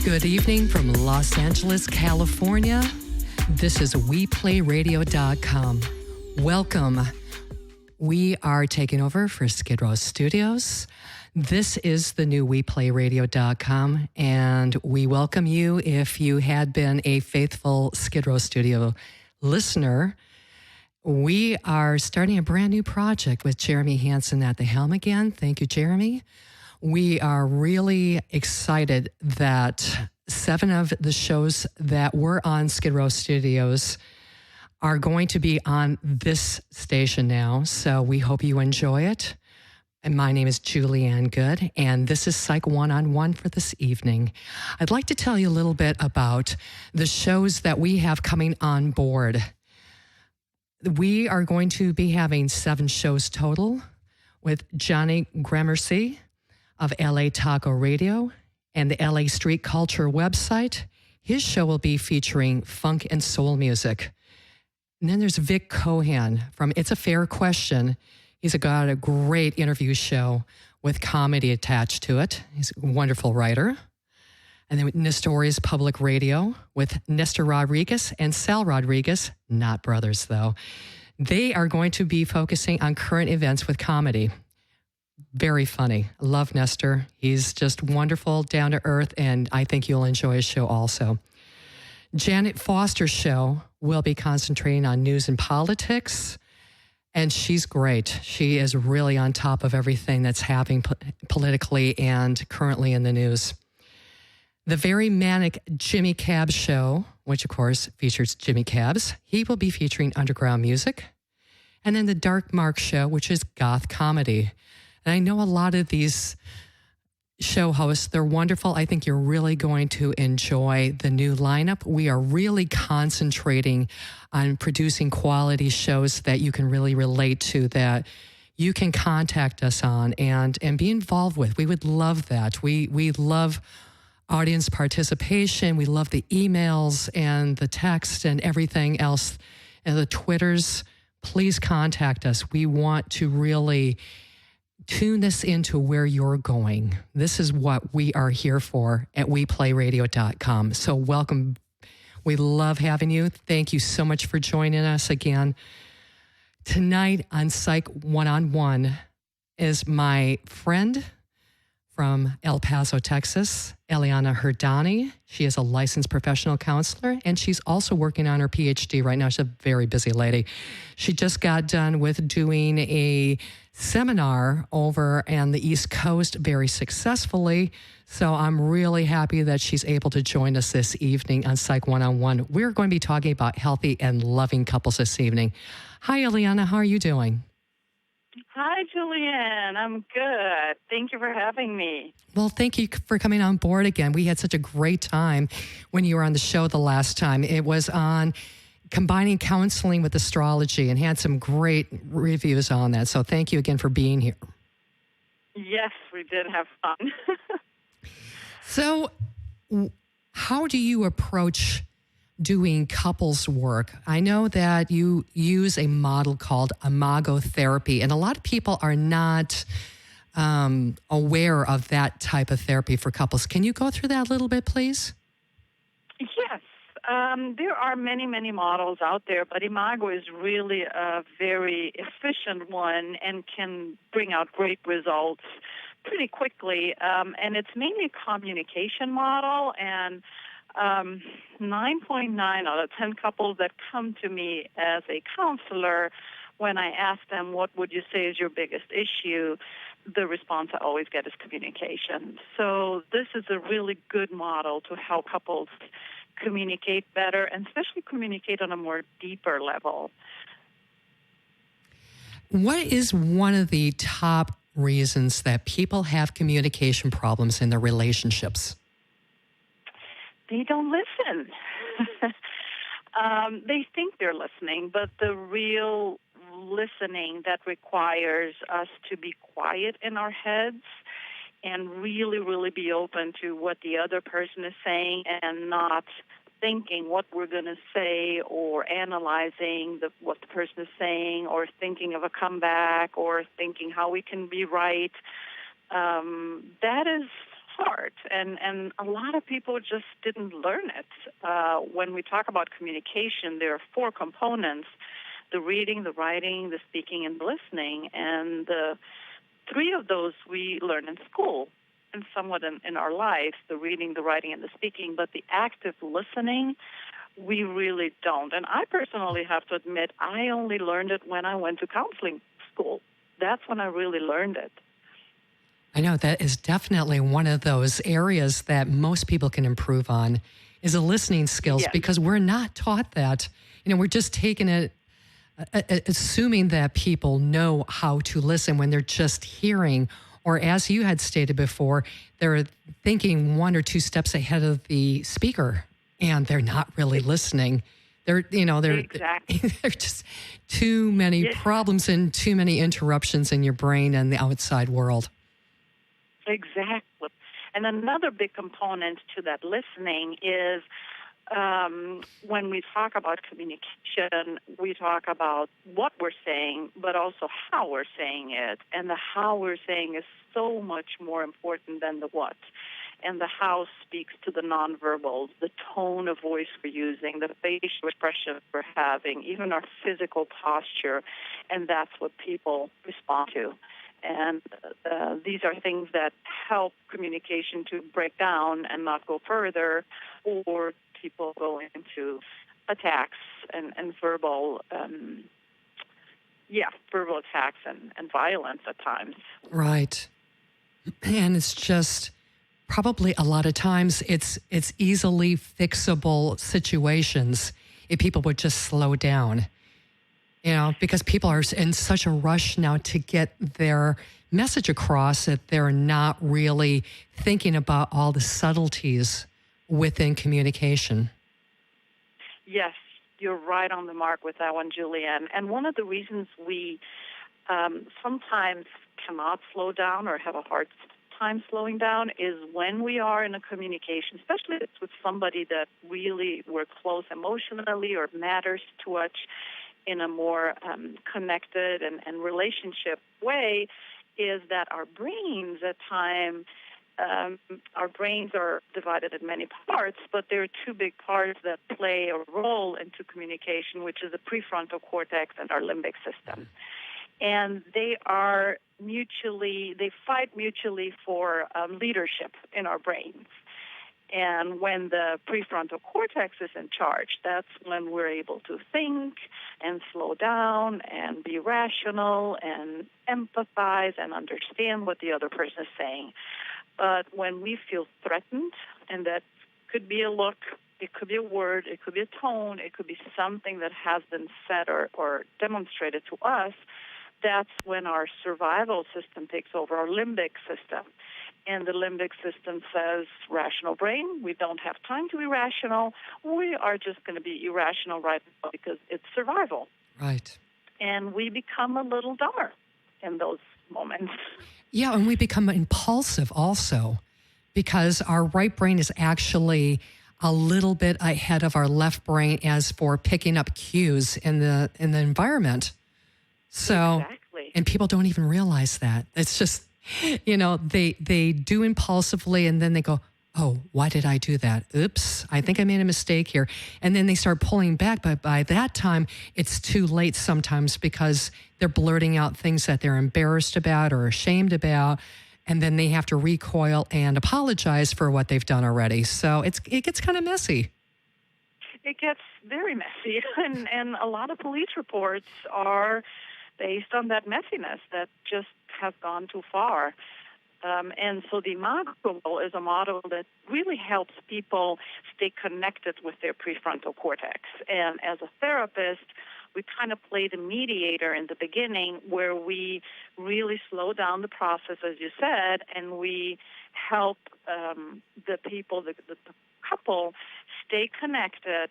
Good evening from Los Angeles, California. This is WePlayRadio.com. Welcome. We are taking over for Skid Row Studios. This is the new WePlayRadio.com, and we welcome you if you had been a faithful Skid Row Studio listener. We are starting a brand new project with Jeremy Hansen at the helm again. Thank you, Jeremy. We are really excited that 7 of the shows that were on Skid Row Studios are going to be on this station now. So we hope you enjoy it. And my name is Julianne Good, and this is Psych One-on-One for this evening. I'd like to tell you a little bit about the shows that we have coming on board. We are going to be having 7 shows total with Johnny Gramercy of LA Taco Radio and the LA Street Culture website. His show will be featuring funk and soul music. And then there's Vic Cohan from It's a Fair Question. He's got a great interview show with comedy attached to it. He's a wonderful writer. And then Nestorius Public Radio with Nestor Rodriguez and Sal Rodriguez, not brothers though. They are going to be focusing on current events with comedy. Very funny. I love Nestor. He's just wonderful, down to earth, and I think you'll enjoy his show also. Janet Foster's show will be concentrating on news and politics, and she's great. She is really on top of everything that's happening politically and currently in the news. The very manic Jimmy Cabs show, which of course features Jimmy Cabs, he will be featuring underground music. And then the Dark Mark show, which is goth comedy. And I know a lot of these show hosts, they're wonderful. I think you're really going to enjoy the new lineup. We are really concentrating on producing quality shows that you can really relate to, that you can contact us on and be involved with. We would love that. We love audience participation. We love the emails and the text and everything else and the Twitters. Please contact us. We want to really tune this into where you're going. This is what we are here for at WePlayRadio.com. So welcome. We love having you. Thank you so much for joining us again. Tonight on Psych One-on-One is my friend from El Paso, Texas, Eliana Herdani. She is a licensed professional counselor, and she's also working on her PhD right now. She's a very busy lady. She just got done with doing a seminar over on the East Coast very successfully. So I'm really happy that she's able to join us this evening on Psych One-on-One. We're going to be talking about healthy and loving couples this evening. Hi, Eliana. How are you doing? Hi, Julianne. I'm good. Thank you for having me. Well, thank you for coming on board again. We had such a great time when you were on the show the last time. It was on combining counseling with astrology and had some great reviews on that. So thank you again for being here. Yes, we did have fun. So how do you approach doing couples work? I know that you use a model called imago therapy, and a lot of people are not aware of that type of therapy for couples. Can you go through that a little bit, please? Yes. There are many, many models out there, but imago is really a very efficient one and can bring out great results pretty quickly. And it's mainly a communication model, and 9.9 out of 10 couples that come to me as a counselor, when I ask them, what would you say is your biggest issue, the response I always get is communication. So this is a really good model to help couples communicate better, and especially communicate on a more deeper level. What is one of the top reasons that people have communication problems in their relationships? They don't listen. They think they're listening, but the real listening that requires us to be quiet in our heads and really, really be open to what the other person is saying and not thinking what we're going to say or analyzing what the person is saying or thinking of a comeback or thinking how we can be right. That is part, and a lot of people just didn't learn it. When we talk about communication, there are 4 components: the reading, the writing, the speaking, and the listening. And the 3 of those we learn in school and somewhat in our lives, the reading, the writing, and the speaking. But the active listening, we really don't. And I personally have to admit, I only learned it when I went to counseling school. That's when I really learned it. I know that is definitely one of those areas that most people can improve on is the listening skills, because we're not taught that. We're just taking it, assuming that people know how to listen when they're just hearing, or as you had stated before, they're thinking 1 or 2 steps ahead of the speaker, and they're not really listening. Exactly. There's just too many problems and too many interruptions in your brain and the outside world. Exactly. And another big component to that listening is when we talk about communication, we talk about what we're saying, but also how we're saying it. And the how we're saying is so much more important than the what. And the how speaks to the nonverbals, the tone of voice we're using, the facial expression we're having, even our physical posture. And that's what people respond to. And these are things that help communication to break down and not go further, or people go into attacks and verbal, verbal attacks and violence at times. Right. And it's just probably a lot of times it's easily fixable situations if people would just slow down. Because people are in such a rush now to get their message across that they're not really thinking about all the subtleties within communication. Yes, you're right on the mark with that one, Julianne. And one of the reasons we sometimes cannot slow down or have a hard time slowing down is when we are in a communication, especially if it's with somebody that really we're close emotionally or matters to us in a more connected and relationship way, is that our brains at times, our brains are divided in many parts, but there are 2 big parts that play a role into communication, which is the prefrontal cortex and our limbic system. And they fight mutually for leadership in our brains. And when the prefrontal cortex is in charge, that's when we're able to think and slow down and be rational and empathize and understand what the other person is saying. But when we feel threatened, and that could be a look, it could be a word, it could be a tone, it could be something that has been said or demonstrated to us, that's when our survival system takes over, our limbic system. And the limbic system says, rational brain, we don't have time to be rational. We are just going to be irrational right now because it's survival. Right. And we become a little dumber in those moments. Yeah, and we become impulsive also because our right brain is actually a little bit ahead of our left brain as for picking up cues in the environment. So, exactly. And people don't even realize that. It's just, they do impulsively and then they go, oh, why did I do that? Oops, I think I made a mistake here. And then they start pulling back. But by that time, it's too late sometimes because they're blurting out things that they're embarrassed about or ashamed about. And then they have to recoil and apologize for what they've done already. So it gets kind of messy. It gets very messy. And a lot of police reports are based on that messiness that just has gone too far. And so the Imago is a model that really helps people stay connected with their prefrontal cortex. And as a therapist, we kind of play the mediator in the beginning where we really slow down the process, as you said, and we help the people, the couple, stay connected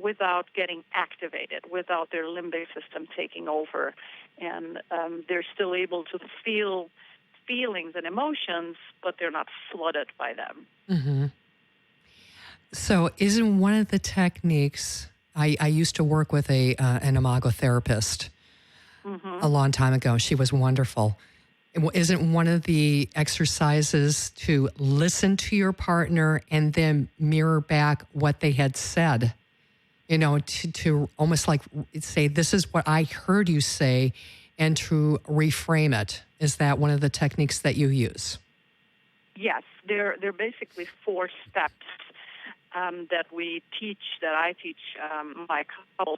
without getting activated, without their limbic system taking over. And they're still able to feel feelings and emotions, but they're not flooded by them. Mm-hmm. So isn't one of the techniques, I used to work with an Imago therapist a long time ago. She was wonderful. isn't one of the exercises to listen to your partner and then mirror back what they had said? You know, to almost like say, this is what I heard you say, and to reframe it. Is that one of the techniques that you use? Yes, they're basically 4 steps that I teach my couple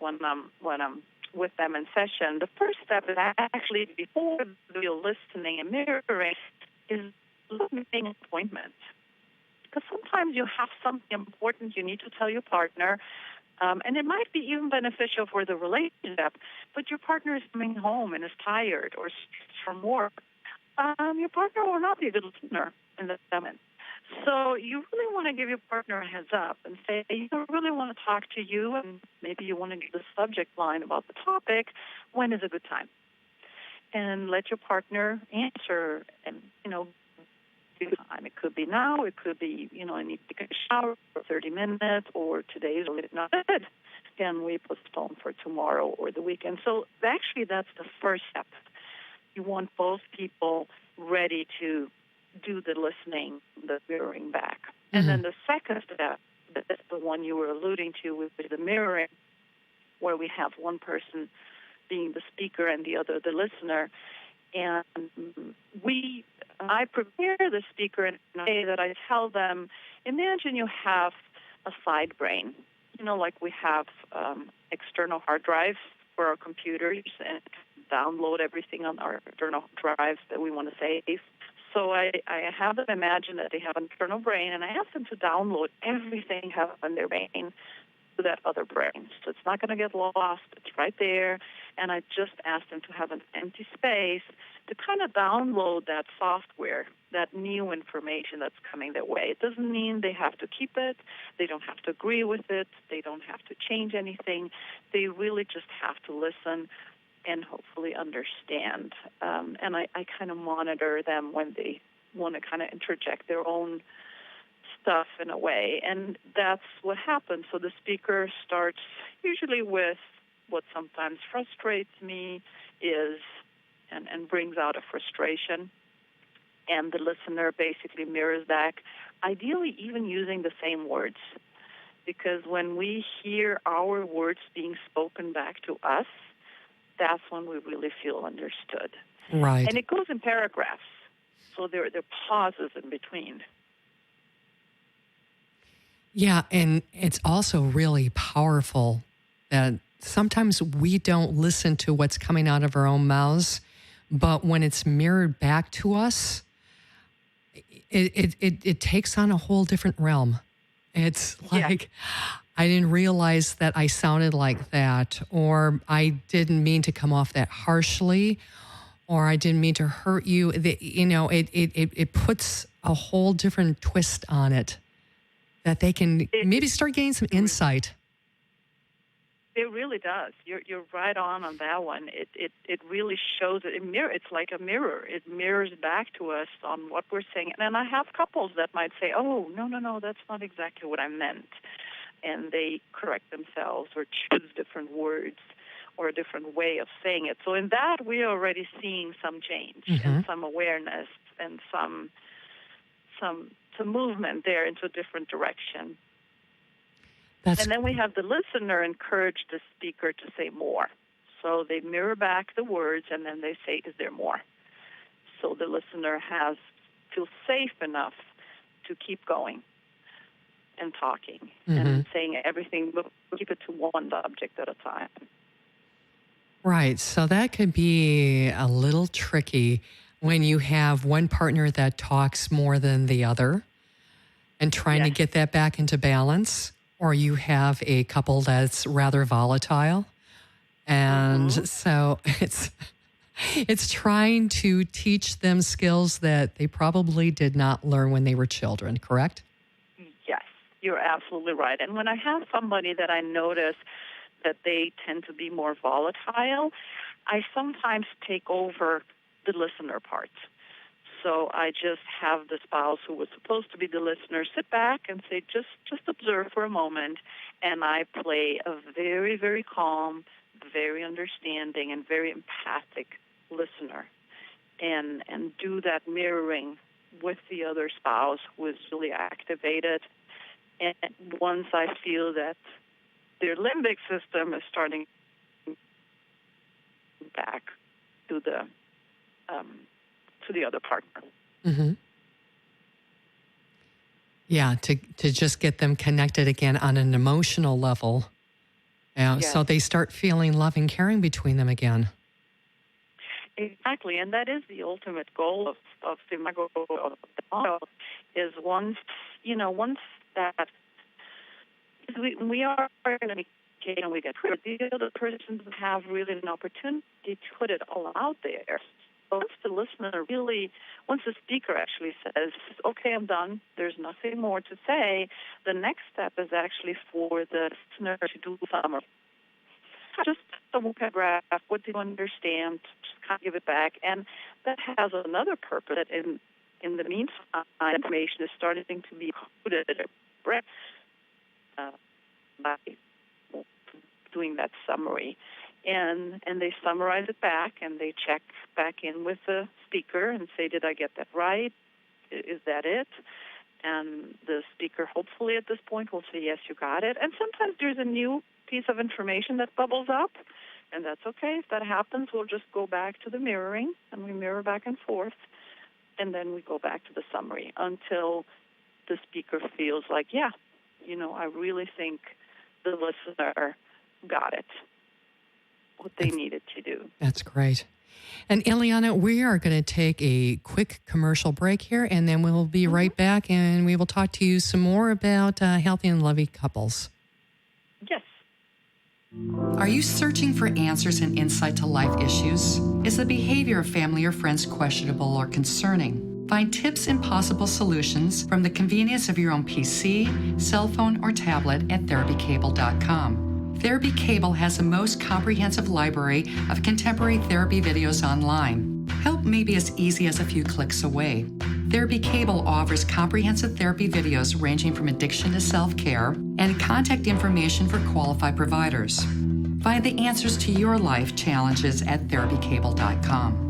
when I'm with them in session. The first step is actually, before the real listening and mirroring, is making an appointment. Because sometimes you have something important you need to tell your partner, and it might be even beneficial for the relationship, but your partner is coming home and is tired or from work. Your partner will not be a good listener in that moment. So you really want to give your partner a heads up and say, I really want to talk to you, and maybe you want to give the subject line about the topic. When is a good time? And let your partner answer, and, time. It could be now, it could be, I need to take a shower for 30 minutes, or today's not good. Can we postpone for tomorrow or the weekend? So actually that's the first step. You want both people ready to do the listening, the mirroring back. Mm-hmm. And then the second step, that's the one you were alluding to, with the mirroring, where we have one person being the speaker and the other the listener. And I prepare the speaker in a way that I tell them, imagine you have a side brain. Like we have external hard drives for our computers and download everything on our external drives that we want to save. So I have them imagine that they have an internal brain, and I ask them to download everything they have on their brain to that other brain. So it's not going to get lost. It's right there. And I just ask them to have an empty space to kind of download that software, that new information that's coming their way. It doesn't mean they have to keep it. They don't have to agree with it. They don't have to change anything. They really just have to listen and hopefully understand. And I kind of monitor them when they want to kind of interject their own stuff in a way. And that's what happens. So the speaker starts usually with what sometimes frustrates me is, and brings out a frustration. And the listener basically mirrors back, ideally even using the same words. Because when we hear our words being spoken back to us, that's when we really feel understood. Right. And it goes in paragraphs, so there are pauses in between. Yeah, and it's also really powerful that sometimes we don't listen to what's coming out of our own mouths, but when it's mirrored back to us, it takes on a whole different realm. It's like, yeah. I didn't realize that I sounded like that, or I didn't mean to come off that harshly, or I didn't mean to hurt you. It puts a whole different twist on it that they can maybe start getting some insight. It really does. You're right on that one. It really shows it. It's like a mirror. It mirrors back to us on what we're saying. And I have couples that might say, "Oh, no, that's not exactly what I meant," and they correct themselves or choose different words or a different way of saying it. So in that, we're already seeing some change and some awareness and some movement there into a different direction. And then we have the listener encourage the speaker to say more. So they mirror back the words, and then they say, is there more? So the listener feels safe enough to keep going and talking and saying everything, but keep it to one subject at a time. Right. So that could be a little tricky when you have one partner that talks more than the other and trying to get that back into balance. Or you have a couple that's rather volatile. And so it's trying to teach them skills that they probably did not learn when they were children, correct? Yes, you're absolutely right. And when I have somebody that I notice that they tend to be more volatile, I sometimes take over the listener part. So I just have the spouse who was supposed to be the listener sit back and say, just observe for a moment. And I play a very, very calm, very understanding, and very empathic listener. and do that mirroring with the other spouse who is really activated. And once I feel that their limbic system is starting back to the other partner. Mm-hmm. Yeah, to just get them connected again on an emotional level. Yes. So they start feeling love and caring between them again. Exactly, and that is the ultimate goal of the model, is once that we are communicating and we get clear, the other person have really an opportunity to put it all out there. Once the listener once the speaker actually says, okay, I'm done, there's nothing more to say, the next step is actually for the listener to do summary. Just a paragraph, what do you understand, just kind of give it back. And that has another purpose, that in the meantime, information is starting to be included by doing that summary. And they summarize it back, and they check back in with the speaker and say, did I get that right? Is that it? And the speaker, hopefully at this point, will say, yes, you got it. And sometimes there's a new piece of information that bubbles up, and that's okay. If that happens, we'll just go back to the mirroring, and we mirror back and forth, and then we go back to the summary until the speaker feels like, yeah, I really think the listener got it, what they needed to do. That's great. And Ileana, we are going to take a quick commercial break here, and then we'll be right back, and we will talk to you some more about healthy and loving couples. Yes. Are you searching for answers and insight to life issues? Is the behavior of family or friends questionable or concerning? Find tips and possible solutions from the convenience of your own PC, cell phone, or tablet at therapycable.com. Therapy Cable has the most comprehensive library of contemporary therapy videos online. Help may be as easy as a few clicks away. Therapy Cable offers comprehensive therapy videos ranging from addiction to self-care and contact information for qualified providers. Find the answers to your life challenges at therapycable.com.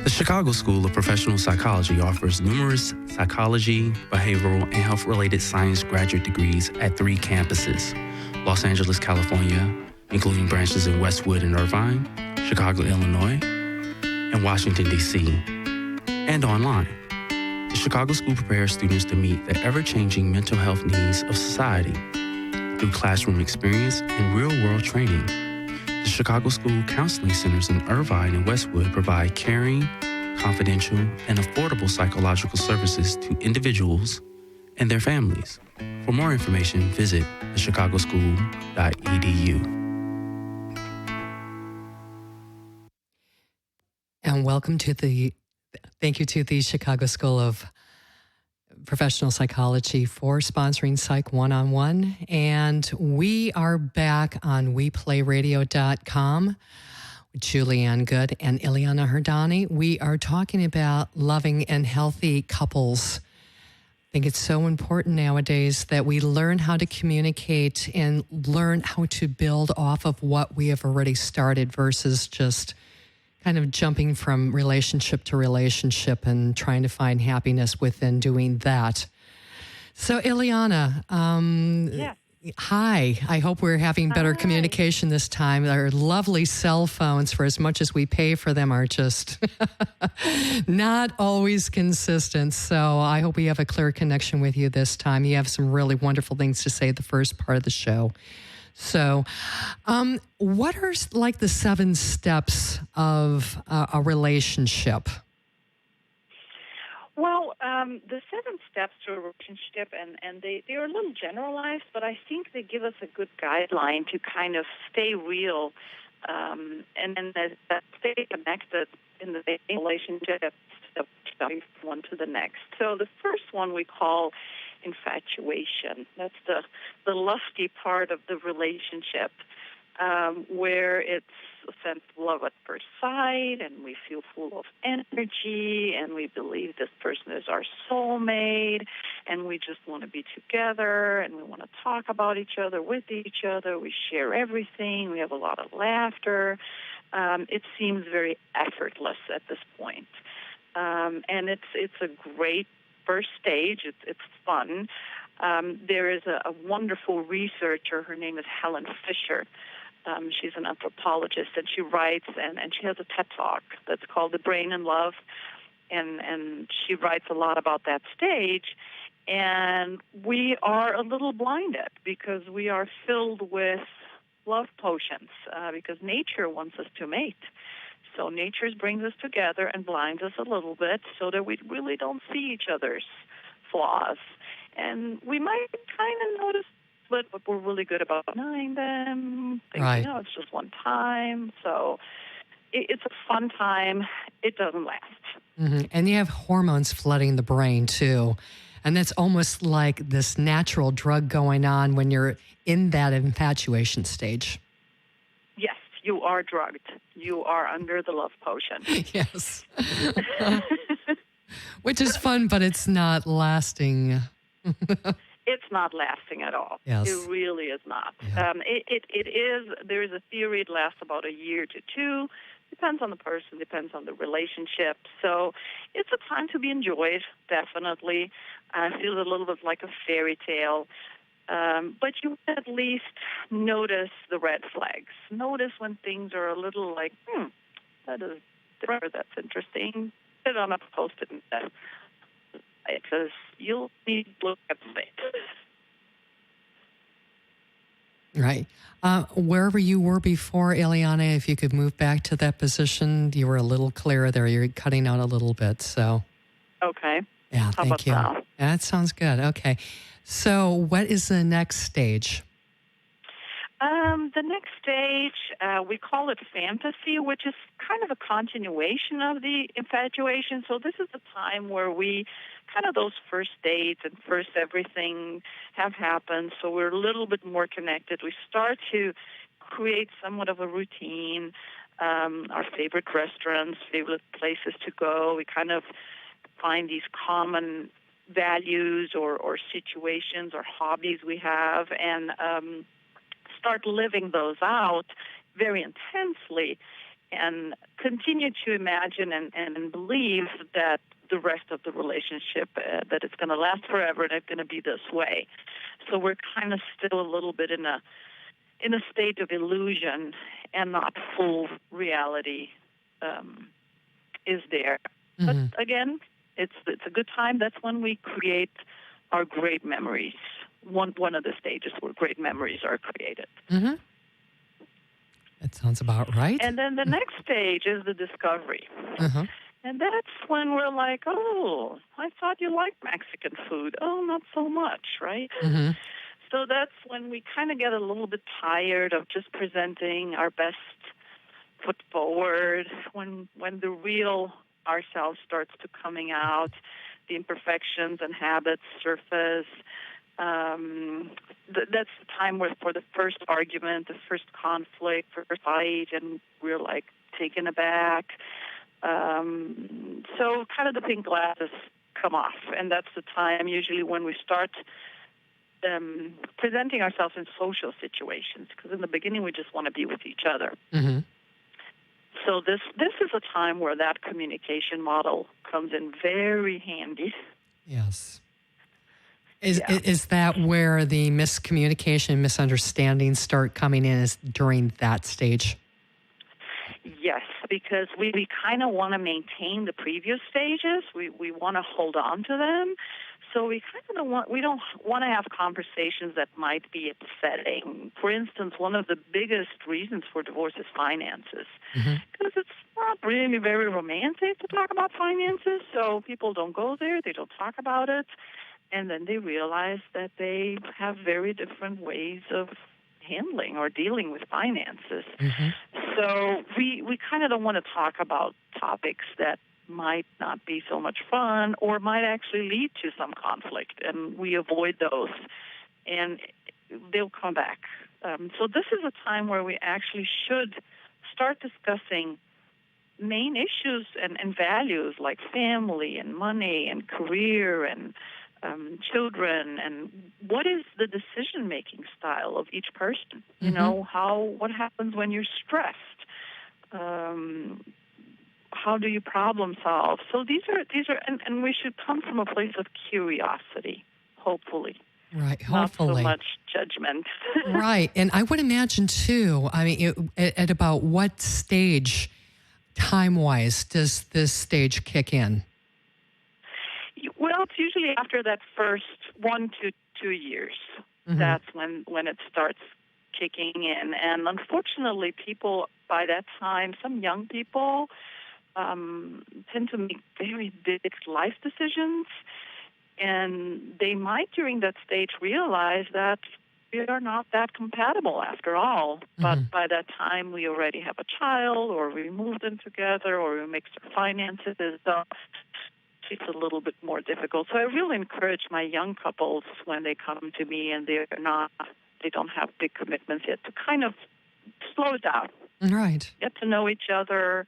The Chicago School of Professional Psychology offers numerous psychology, behavioral, and health-related science graduate degrees at 3 campuses: Los Angeles, California, including branches in Westwood and Irvine; Chicago, Illinois, and Washington, D.C., and online. The Chicago School prepares students to meet the ever-changing mental health needs of society through classroom experience and real-world training. The Chicago School Counseling Centers in Irvine and Westwood provide caring, confidential, and affordable psychological services to individuals and their families. For more information, visit thechicagoschool.edu. And thank you to the Chicago School of Professional Psychology for sponsoring Psych One-on-One. And we are back on WePlayRadio.com with Julianne Good and Ileana Herdani. We are talking about loving and healthy couples. I think it's so important nowadays that we learn how to communicate and learn how to build off of what we have already started versus just kind of jumping from relationship to relationship and trying to find happiness within doing that. So, Ileana, hi. I hope we're having better communication this time. Our lovely cell phones, for as much as we pay for them, are just not always consistent. So I hope we have a clear connection with you this time. You have some really wonderful things to say the first part of the show. So, what are like the 7 steps of a relationship? Well, the 7 steps to a relationship, and they are a little generalized, but I think they give us a good guideline to kind of stay real and stay connected in the relationship from one to the next. So the first one we call infatuation. That's the lusty part of the relationship, where it's a sense of love at first sight, and we feel full of energy, and we believe this person is our soulmate, and we just want to be together, and we want to talk about each other, with each other. We share everything. We have a lot of laughter. It seems very effortless at this point. And it's a great first stage. It's fun. There is a wonderful researcher. Her name is Helen Fisher. She's an anthropologist, and she writes, and she has a TED Talk that's called The Brain in Love, and she writes a lot about that stage. And we are a little blinded because we are filled with love potions, because nature wants us to mate. So nature brings us together and blinds us a little bit so that we really don't see each other's flaws. And we might kind of notice, but we're really good about denying them, thinking, Right. It's just one time. So it's a fun time. It doesn't last. Mm-hmm. And you have hormones flooding the brain, too. And that's almost like this natural drug going on when you're in that infatuation stage. Yes, you are drugged. You are under the love potion. Yes. Which is fun, but it's not lasting. It's not lasting at all. Yes. It really is not. Yeah. It is. There is a theory it lasts about a year to 2. Depends on the person, depends on the relationship. So it's a time to be enjoyed, definitely. I feel a little bit like a fairy tale. But you at least notice the red flags. Notice when things are a little like, that is different, that's interesting. Put it on a post-it instead. Because you'll need to look at the face. Right. Wherever you were before, Ileana, if you could move back to that position, you were a little clearer there. You're cutting out a little bit. So. Okay. Yeah, How thank you. about now? That sounds good. Okay. So what is the next stage? The next stage, we call it fantasy, which is kind of a continuation of the infatuation. So this is the time where we kind of those first dates and first everything have happened. So we're a little bit more connected. We start to create somewhat of a routine, our favorite restaurants, favorite places to go. We kind of find these common values or situations or hobbies we have, and start living those out very intensely, and continue to imagine and believe that the rest of the relationship, that it's going to last forever and it's going to be this way. So we're kind of still a little bit in in a state of illusion and not full reality is there. Mm-hmm. But again, it's a good time. That's when we create our great memories. One of the stages where great memories are created. Mm-hmm. That sounds about right. And then the next stage is the discovery. Uh-huh. And that's when we're like, oh, I thought you liked Mexican food. Oh, not so much, right? Mm-hmm. So that's when we kind of get a little bit tired of just presenting our best foot forward, when the real ourselves starts to coming out, the imperfections and habits surface. That's the time where for the first argument, the first conflict, first fight, and we're like taken aback. So kind of the pink glasses come off, and that's the time usually when we start presenting ourselves in social situations, because in the beginning we just want to be with each other. Mm-hmm. So this is a time where that communication model comes in very handy. Yes. Is that where the miscommunication, misunderstandings start coming in, is during that stage? Yes, because we kind of want to maintain the previous stages. We want to hold on to them. So we don't want to have conversations that might be upsetting. For instance, one of the biggest reasons for divorce is finances, because it's not really very romantic to talk about finances. So people don't go there, they don't talk about it, and then they realize that they have very different ways of handling or dealing with finances. Mm-hmm. So we kind of don't want to talk about topics that might not be so much fun or might actually lead to some conflict, and we avoid those, and they'll come back. So this is a time where we actually should start discussing main issues and values like family and money and career and children, and what is the decision-making style of each person. You know, what happens when you're stressed? How do you problem solve? So these are, and we should come from a place of curiosity, hopefully. Right, hopefully. Not so much judgment. Right, and I would imagine too, I mean, at about what stage, time-wise, does this stage kick in? Well, it's usually after that first 1 to 2 years. Mm-hmm. That's when it starts kicking in. And unfortunately, people by that time, some young people, tend to make very big life decisions, and they might during that stage realize that we are not that compatible after all. Mm-hmm. But by that time, we already have a child, or we moved in together, or we mixed our finances. So it's a little bit more difficult. So I really encourage my young couples when they come to me and they don't have big commitments yet, to kind of slow down. Right. Get to know each other.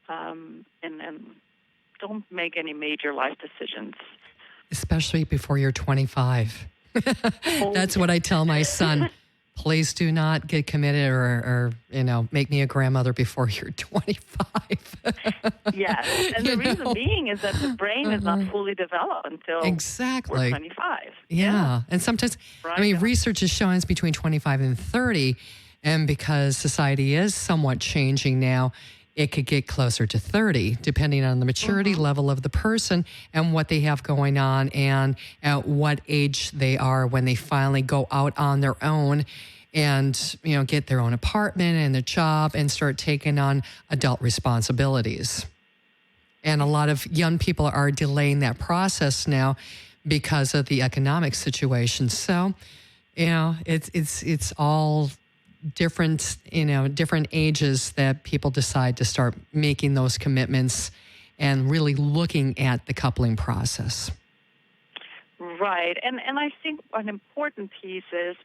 And don't make any major life decisions. Especially before you're 25. That's what I tell my son. Please do not get committed or make me a grandmother before you're 25. Yes, and the reason being is that the brain is not fully developed until we're 25. Yeah, and sometimes, research is showing us between 25 and 30, and because society is somewhat changing now, it could get closer to 30, depending on the maturity level of the person and what they have going on and at what age they are when they finally go out on their own and, get their own apartment and their job and start taking on adult responsibilities. And a lot of young people are delaying that process now because of the economic situation. So, it's all different ages that people decide to start making those commitments and really looking at the coupling process. Right. And I think an important piece is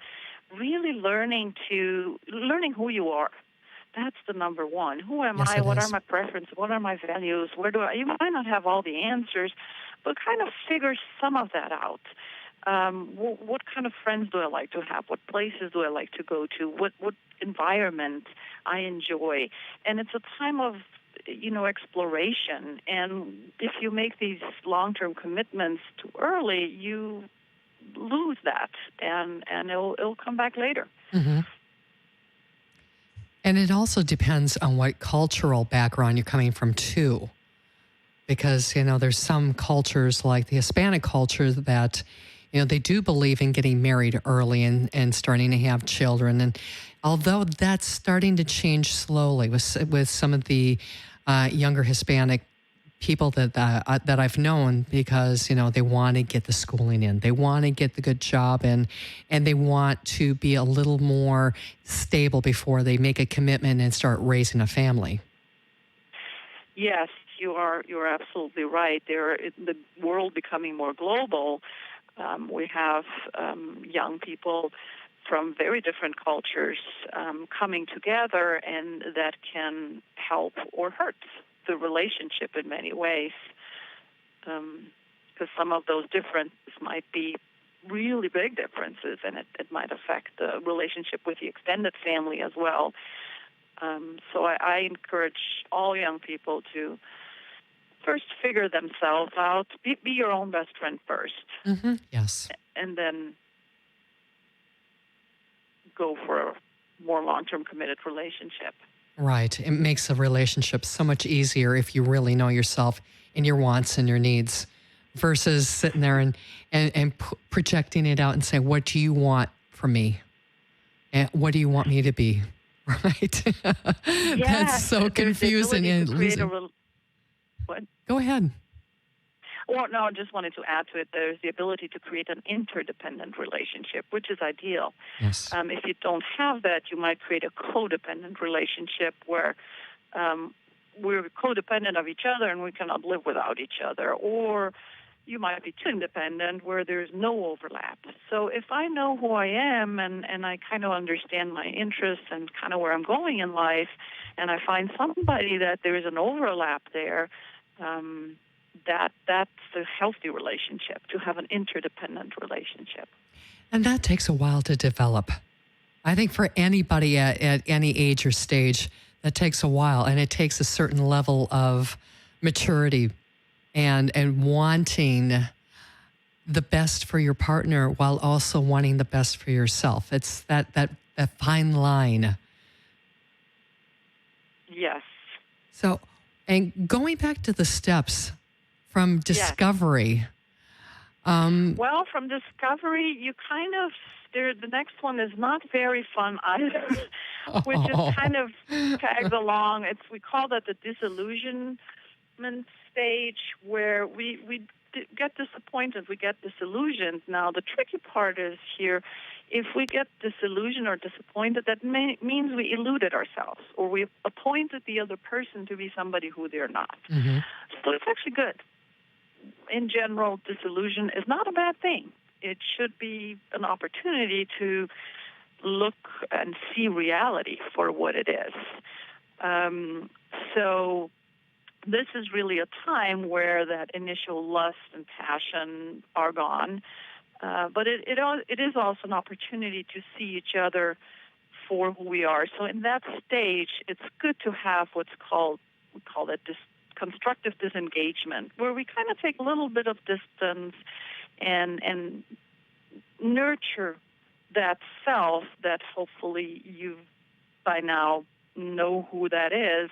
really learning who you are. That's the number one. Who am I? What are my preferences? What are my values? You might not have all the answers, but kind of figure some of that out. What kind of friends do I like to have? What places do I like to go to? What environment I enjoy? And it's a time of, exploration. And if you make these long-term commitments too early, you lose that, and it'll come back later. Mm-hmm. And it also depends on what cultural background you're coming from, too. Because, there's some cultures like the Hispanic culture that, they do believe in getting married early and starting to have children. And although that's starting to change slowly with some of the younger Hispanic people that I've known, because, they want to get the schooling in. They want to get the good job in, and they want to be a little more stable before they make a commitment and start raising a family. Yes, you're absolutely right. The world becoming more global. We have young people from very different cultures coming together, and that can help or hurt the relationship in many ways. Because some of those differences might be really big differences, and it might affect the relationship with the extended family as well. So I encourage all young people to first figure themselves out. Be your own best friend first. Mm-hmm. Yes. And then go for a more long-term committed relationship. Right. It makes a relationship so much easier if you really know yourself and your wants and your needs, versus sitting there and projecting it out and saying, what do you want from me? And what do you want me to be? Right. That's so confusing and losing. What? Go ahead. Well, no, I just wanted to add to it. There's the ability to create an interdependent relationship, which is ideal. Yes. If you don't have that, you might create a codependent relationship where we're codependent of each other and we cannot live without each other. Or you might be too independent where there's no overlap. So if I know who I am and I kind of understand my interests and kind of where I'm going in life, and I find somebody that there is an overlap there, that's a healthy relationship, to have an interdependent relationship. And that takes a while to develop. I think for anybody at any age or stage, that takes a while, and it takes a certain level of maturity and wanting the best for your partner while also wanting the best for yourself. It's that fine line. Yes. So, and going back to the steps from discovery. Yes. Well, from discovery, you kind of, the next one is not very fun either, which is kind of tags along. We call that the disillusionment stage, where we get disappointed, we get disillusioned. Now, the tricky part is here, if we get disillusioned or disappointed, that means we eluded ourselves, or we appointed the other person to be somebody who they're not. Mm-hmm. So it's actually good. In general, disillusion is not a bad thing. It should be an opportunity to look and see reality for what it is. So this is really a time where that initial lust and passion are gone. But it is also an opportunity to see each other for who we are. So in that stage, it's good to have we call it constructive disengagement, where we kind of take a little bit of distance and nurture that self that hopefully you by now know who that is.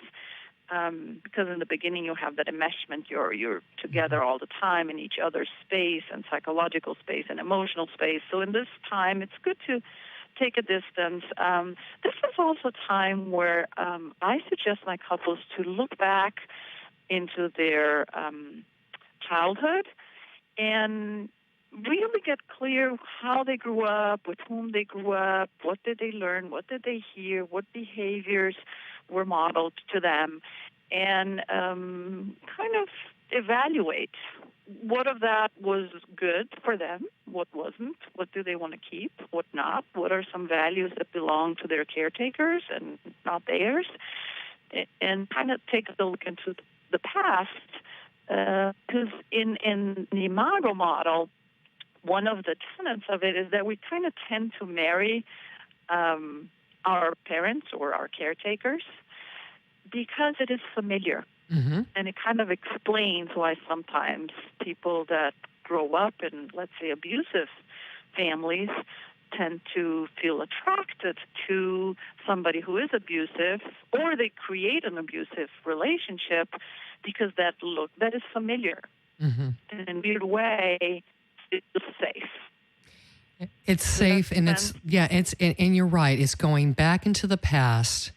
Because in the beginning you have that enmeshment, you're together all the time in each other's space and psychological space and emotional space. So in this time, it's good to take a distance. This is also a time where I suggest my couples to look back into their childhood and really get clear how they grew up, with whom they grew up, what did they learn, what did they hear, what behaviors were modeled to them, and kind of evaluate what of that was good for them, what wasn't, what do they want to keep, what not, what are some values that belong to their caretakers and not theirs, and kind of take a look into the past. Because in the Imago model, one of the tenets of it is that we kind of tend to marry our parents or our caretakers because it is familiar. Mm-hmm. And it kind of explains why sometimes people that grow up in, let's say, abusive families tend to feel attracted to somebody who is abusive, or they create an abusive relationship because that is familiar. Mm-hmm. In a weird way, it's safe. It's safe, and and you're right. It's going back into the past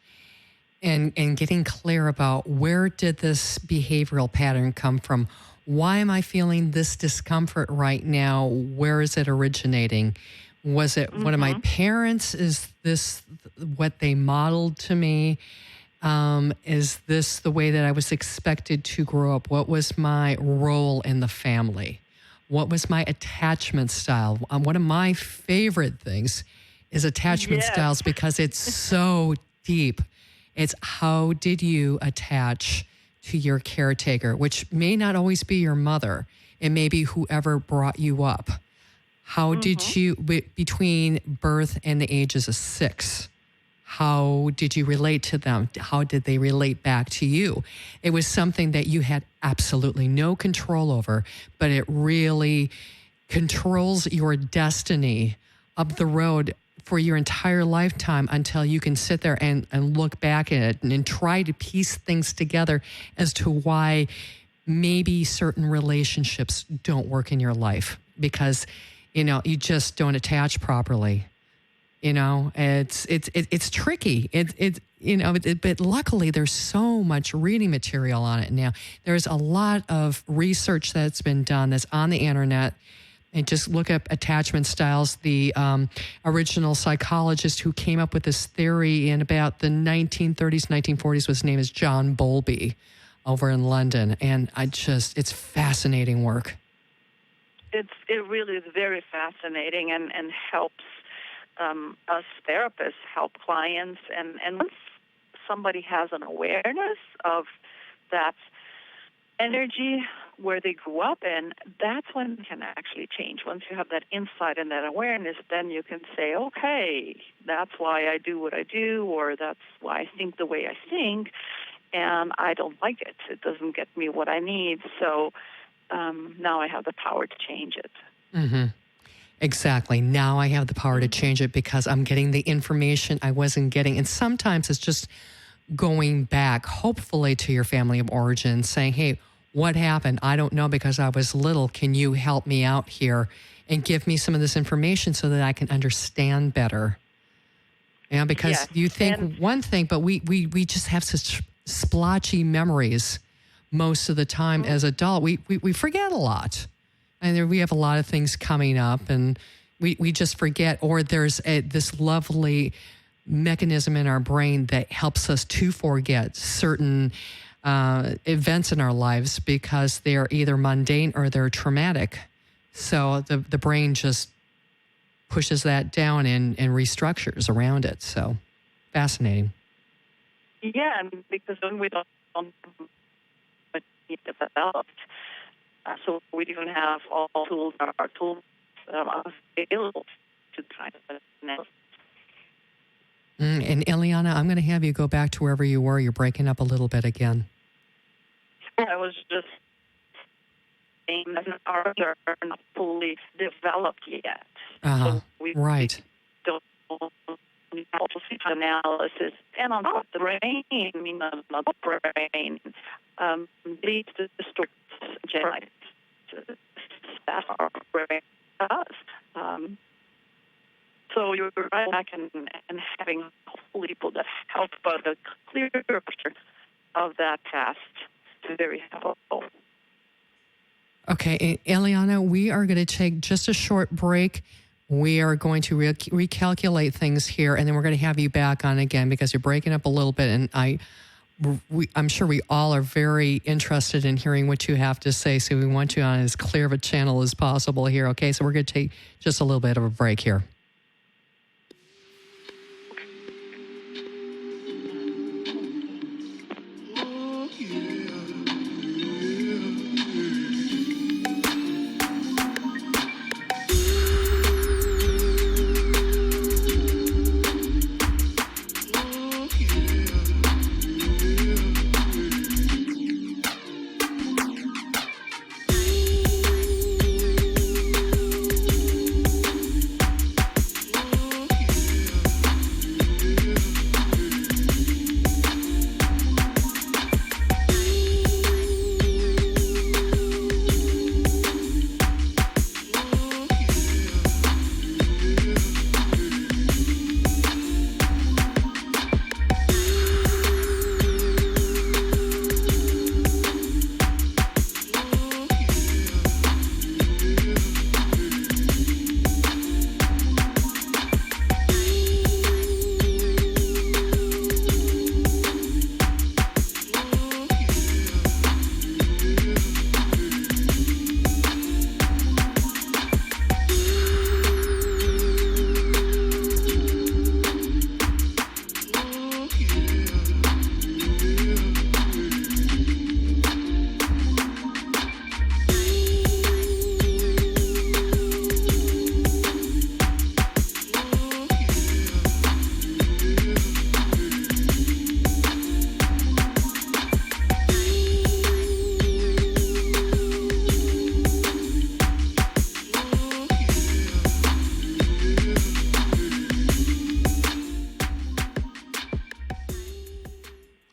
and getting clear about where did this behavioral pattern come from? Why am I feeling this discomfort right now? Where is it originating? Was it one of my parents? Is this what they modeled to me? Is this the way that I was expected to grow up? What was my role in the family? What was my attachment style? One of my favorite things is attachment styles because it's so deep. It's how did you attach to your caretaker, which may not always be your mother. It may be whoever brought you up. How did you, between birth and the ages of 6, how did you relate to them? How did they relate back to you? It was something that you had absolutely no control over, but it really controls your destiny up the road for your entire lifetime until you can sit there and look back at it and try to piece things together as to why maybe certain relationships don't work in your life because, you just don't attach properly. It's tricky. But luckily there's so much reading material on it now. There's a lot of research that's been done that's on the internet. And just look up attachment styles. The original psychologist who came up with this theory in about the 1930s, 1940s, his name is John Bowlby over in London. And it's fascinating work. It really is very fascinating and helps us therapists help clients. And once somebody has an awareness of that energy where they grew up in, that's when it can actually change. Once you have that insight and that awareness, then you can say, okay, that's why I do what I do, or that's why I think the way I think, and I don't like it. It doesn't get me what I need, so now I have the power to change it. Mm-hmm. Exactly. Now I have the power to change it because I'm getting the information I wasn't getting. And sometimes it's just going back, hopefully, to your family of origin, saying, hey, what happened? I don't know because I was little. Can you help me out here and give me some of this information so that I can understand better? Because you think one thing, but we just have such splotchy memories most of the time as adult. We forget a lot. And we have a lot of things coming up and we just forget, or there's this lovely mechanism in our brain that helps us to forget certain events in our lives because they're either mundane or they're traumatic. So the brain just pushes that down and restructures around it. So fascinating. Yeah, because when we don't developed, so we don't have all tools, our tools available to try to know. And Ileana, I'm going to have you go back to wherever you were. You're breaking up a little bit again. I was just saying that our are not fully developed yet. So we don't analysis. And on top of the brain, the brain leads to the generate that our brain does. So you're right back and having people that help about a clear picture of that past is very helpful. Okay, Ileana, we are going to take just a short break. We are going to recalculate things here, and then we're going to have you back on again because you're breaking up a little bit, and I'm sure we all are very interested in hearing what you have to say, so we want you on as clear of a channel as possible here, okay? So we're going to take just a little bit of a break here.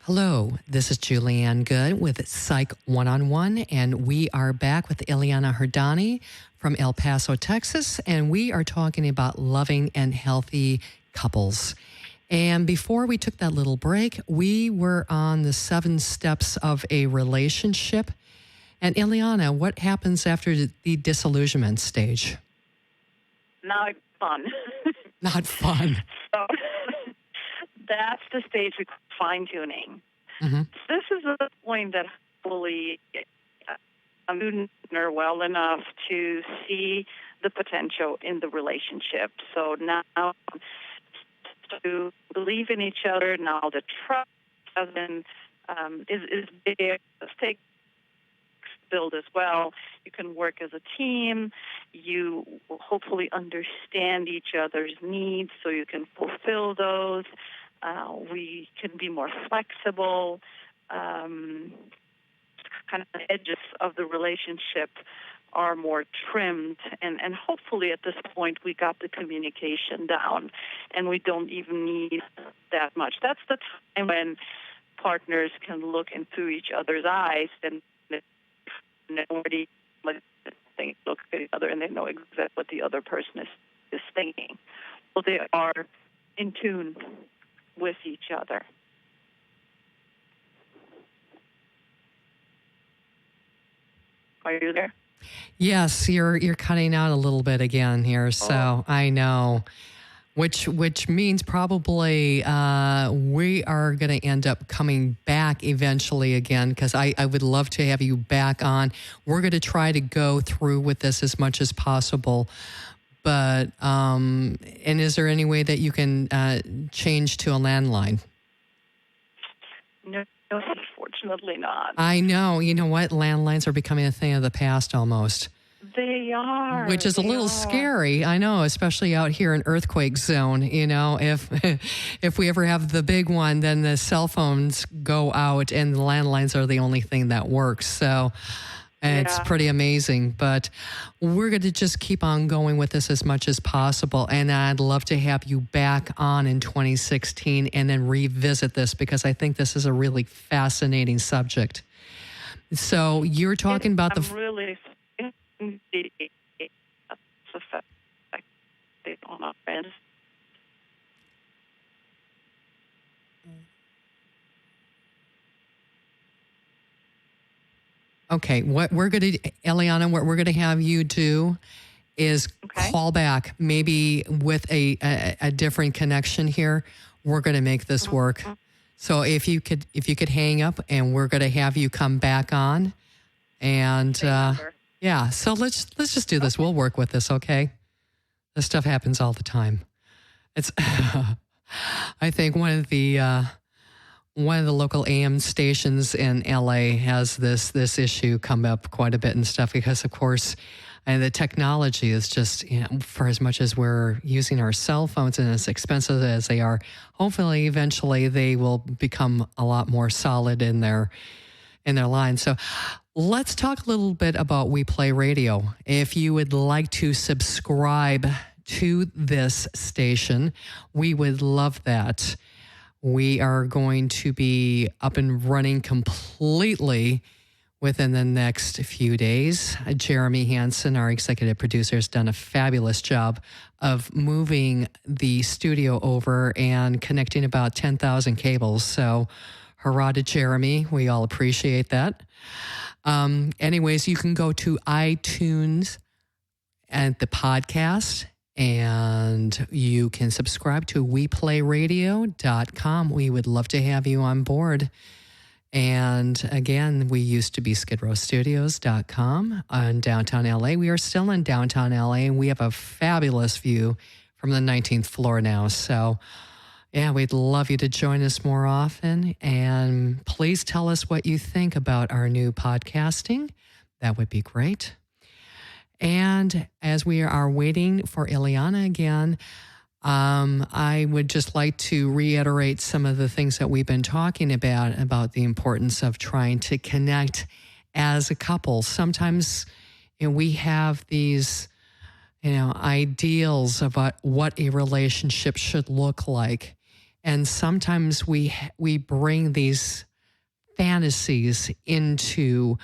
Hello, this is Julianne Good with Psych One-on-One, and we are back with Ileana Hrdani from El Paso, Texas, and we are talking about loving and healthy couples. And before we took that little break, we were on the 7 steps of a relationship. And Ileana, what happens after the disillusionment stage? Not fun. Not fun. So that's the stage of fine-tuning. Mm-hmm. This is the point that hopefully I'm well enough to see the potential in the relationship. So now to believe in each other, now the trust is there. Let's take build as well. You can work as a team. You will hopefully understand each other's needs so you can fulfill those. We can be more flexible. Kind of the edges of the relationship are more trimmed, and hopefully at this point we got the communication down and we don't even need that much. That's the time when partners can look into each other's eyes and nobody look at each other and they know exactly what the other person is thinking. So they are in tune with each other. Are you there? Yes, you're cutting out a little bit again here, so I know. Which means probably we are going to end up coming back eventually again, because I would love to have you back on. We're going to try to go through with this as much as possible. But, and is there any way that you can change to a landline? No, unfortunately not. I know. You know what? Landlines are becoming a thing of the past almost. They are. Which is a little scary, I know, especially out here in earthquake zone. You know, if we ever have the big one, then the cell phones go out and the landlines are the only thing that works. So it's pretty amazing. But we're going to just keep on going with this as much as possible. And I'd love to have you back on in 2016 and then revisit this, because I think this is a really fascinating subject. So you're talking about I'm really on our friends. Okay, what we're going to, Ileana, what we're going to have you do is call back, maybe with a different connection here. We're going to make this work. So if you could hang up, and we're going to have you come back on, and yeah. So let's just do this. We'll work with this, okay? This stuff happens all the time. It's I think one of the local AM stations in LA has this issue come up quite a bit and stuff, because of course, and the technology is just, you know, for as much as we're using our cell phones and as expensive as they are, hopefully eventually they will become a lot more solid in their line. So let's talk a little bit about We Play Radio. If you would like to subscribe to this station, we would love that. We are going to be up and running completely within the next few days. Jeremy Hansen, our executive producer, has done a fabulous job of moving the studio over and connecting about 10,000 cables. So hurrah to Jeremy. We all appreciate that. Anyways, you can go to iTunes and the podcast, and you can subscribe to WePlayRadio.com. We would love to have you on board. And again, we used to be SkidrowStudios.com in downtown LA. We are still in downtown LA, and we have a fabulous view from the 19th floor now. So yeah, we'd love you to join us more often. And please tell us what you think about our new podcasting. That would be great. And as we are waiting for Ileana again, I would just like to reiterate some of the things that we've been talking about the importance of trying to connect as a couple. Sometimes, you know, we have these, you know, ideals about what a relationship should look like. And sometimes we bring these fantasies into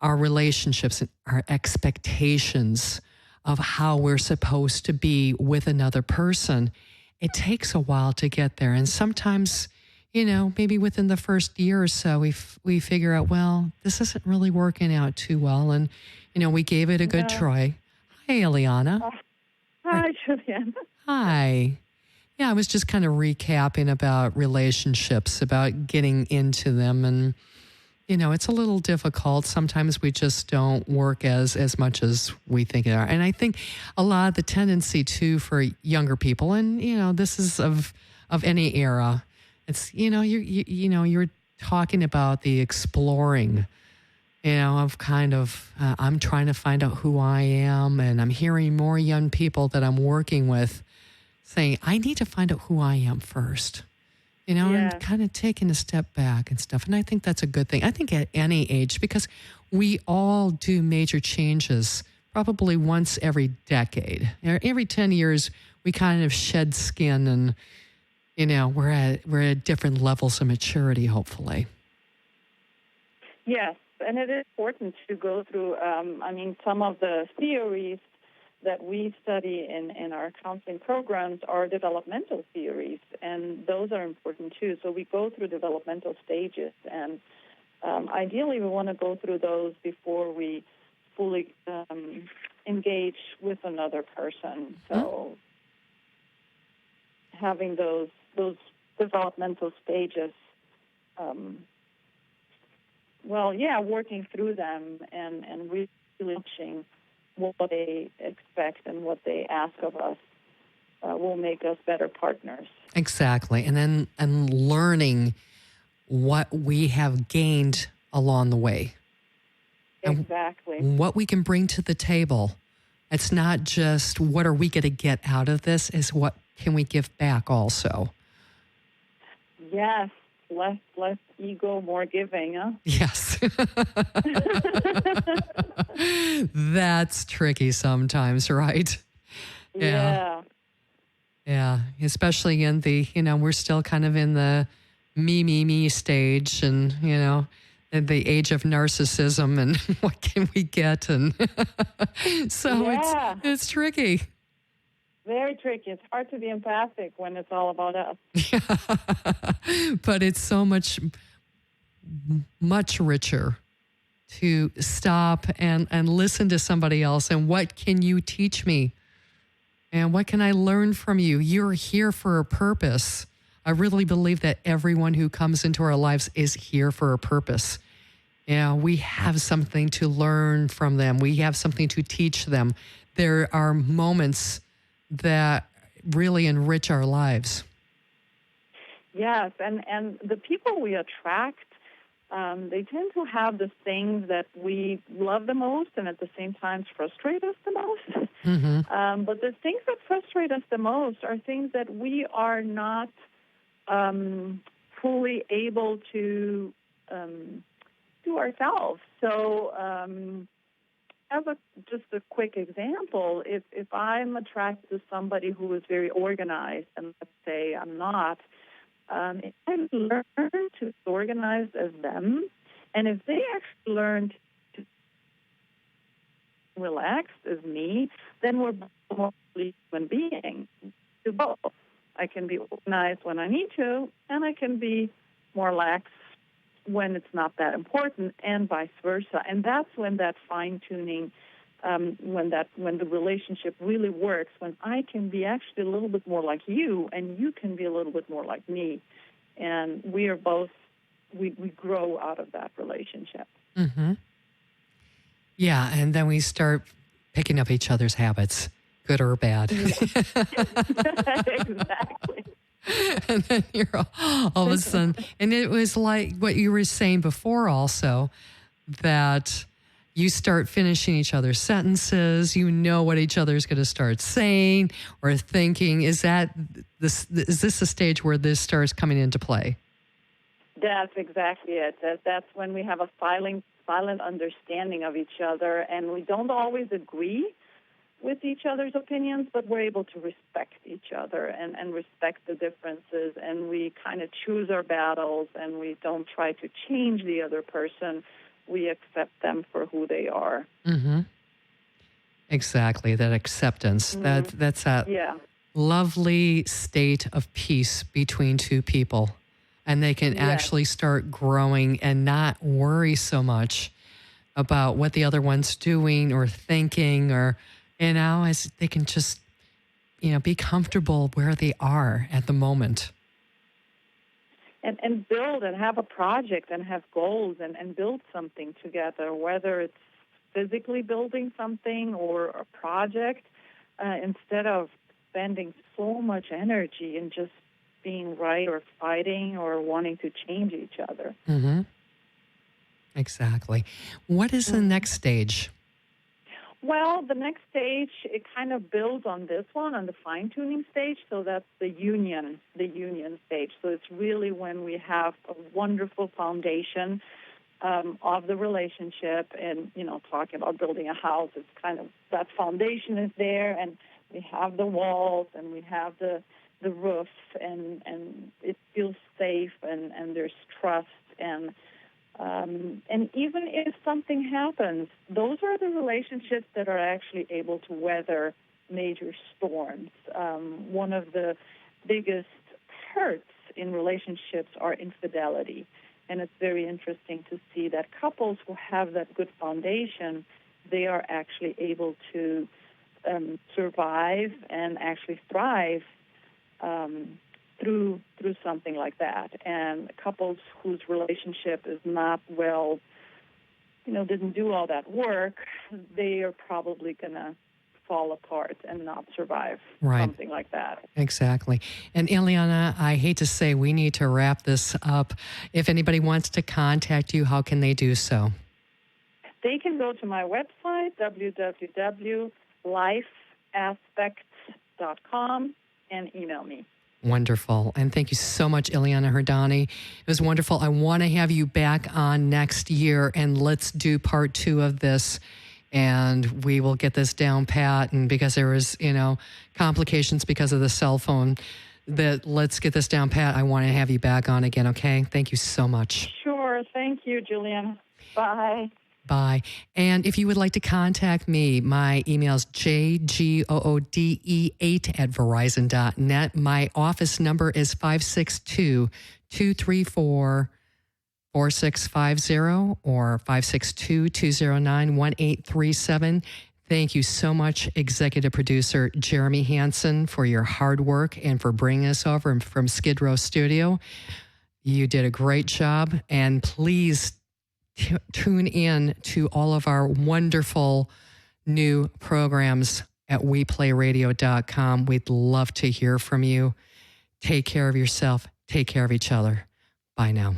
our relationships and our expectations of how we're supposed to be with another person. It takes a while to get there. And sometimes, maybe within the first year or so, we figure out, well, this isn't really working out too well. And, we gave it a good try. Hi, Eliana. Hi, Julian. Hi. Yeah, I was just kind of recapping about relationships, about getting into them. And, it's a little difficult. Sometimes we just don't work as much as we think they are. And I think a lot of the tendency, too, for younger people, and, this is of any era, it's, you're talking about the exploring, of kind of, I'm trying to find out who I am. And I'm hearing more young people that I'm working with saying, I need to find out who I am first, and kind of taking a step back and stuff. And I think that's a good thing. I think at any age, because we all do major changes probably once every decade. Every 10 years, we kind of shed skin and, we're at different levels of maturity, hopefully. Yes, and it is important to go through, some of the theories that we study in our counseling programs are developmental theories, and those are important too. So we go through developmental stages, and ideally we want to go through those before we fully engage with another person. So having those developmental stages, working through them and really watching what they expect and what they ask of us will make us better partners. Exactly. And learning what we have gained along the way. Exactly. And what we can bring to the table. It's not just what are we going to get out of this, is what can we give back also. Yes. Less ego, more giving, huh? Yes. That's tricky sometimes, right? Yeah. Yeah. Especially in the, we're still kind of in the me stage and, in the age of narcissism and what can we get? And so it's tricky. Very tricky. It's hard to be empathic when it's all about us. Yeah. But it's so much richer to stop and listen to somebody else. And what can you teach me? And what can I learn from you? You're here for a purpose. I really believe that everyone who comes into our lives is here for a purpose. We have something to learn from them. We have something to teach them. There are moments that really enrich our lives. Yes, and the people we attract, they tend to have the things that we love the most and at the same time frustrate us the most. Mm-hmm. But the things that frustrate us the most are things that we are not fully able to do ourselves. So as just a quick example, if I'm attracted to somebody who is very organized, and let's say I'm not, if I learn to organize as them, and if they actually learn to relax as me, then we're both more human beings. Do both. I can be organized when I need to, and I can be more lax when it's not that important, and vice versa. And that's when that fine-tuning, when the relationship really works, when I can be actually a little bit more like you, and you can be a little bit more like me. And we are both, we grow out of that relationship. Mm-hmm. Yeah, and then we start picking up each other's habits, good or bad. Yeah. Exactly. And then you're all of a sudden, and it was like what you were saying before also, that you start finishing each other's sentences, you know what each other's going to start saying or thinking. Is this a stage where this starts coming into play? That's exactly it. That's when we have a silent understanding of each other, and we don't always agree, with each other's opinions, but we're able to respect each other and respect the differences, and we kind of choose our battles, and we don't try to change the other person. We accept them for who they are. Mm-hmm. Exactly, that acceptance. Mm-hmm. That's a lovely state of peace between two people. And they can actually start growing and not worry so much about what the other one's doing or thinking, or, as they can just, be comfortable where they are at the moment. And build and have a project and have goals and build something together, whether it's physically building something or a project, instead of spending so much energy in just being right or fighting or wanting to change each other. Mm-hmm. Exactly. What is the next stage? Well, the next stage, it kind of builds on this one, on the fine-tuning stage, so that's the union stage. So it's really when we have a wonderful foundation of the relationship, and, talking about building a house, it's kind of, that foundation is there, and we have the walls, and we have the roof, and it feels safe, and there's trust, and even if something happens, those are the relationships that are actually able to weather major storms. One of the biggest hurts in relationships are infidelity, and it's very interesting to see that couples who have that good foundation, they are actually able to survive and actually thrive through something like that. And couples whose relationship is not well, didn't do all that work, they are probably going to fall apart and not survive something like that. Exactly. And Ileana, I hate to say we need to wrap this up. If anybody wants to contact you, how can they do so? They can go to my website, www.lifeaspects.com, and email me. Wonderful. And thank you so much, Ileana Hrdani. It was wonderful. I want to have you back on next year, and let's do part 2 of this, and we will get this down pat. And because there was, complications because of the cell phone, let's get this down pat. I want to have you back on again, okay? Thank you so much. Sure. Thank you, Julian. Bye. Bye. And if you would like to contact me, my email is jgoode8@verizon.net. My office number is 562-234-4650 or 562-209-1837. Thank you so much, Executive Producer Jeremy Hansen, for your hard work and for bringing us over from Skid Row Studio. You did a great job, and please tune in to all of our wonderful new programs at WePlayRadio.com. We'd love to hear from you. Take care of yourself. Take care of each other. Bye now.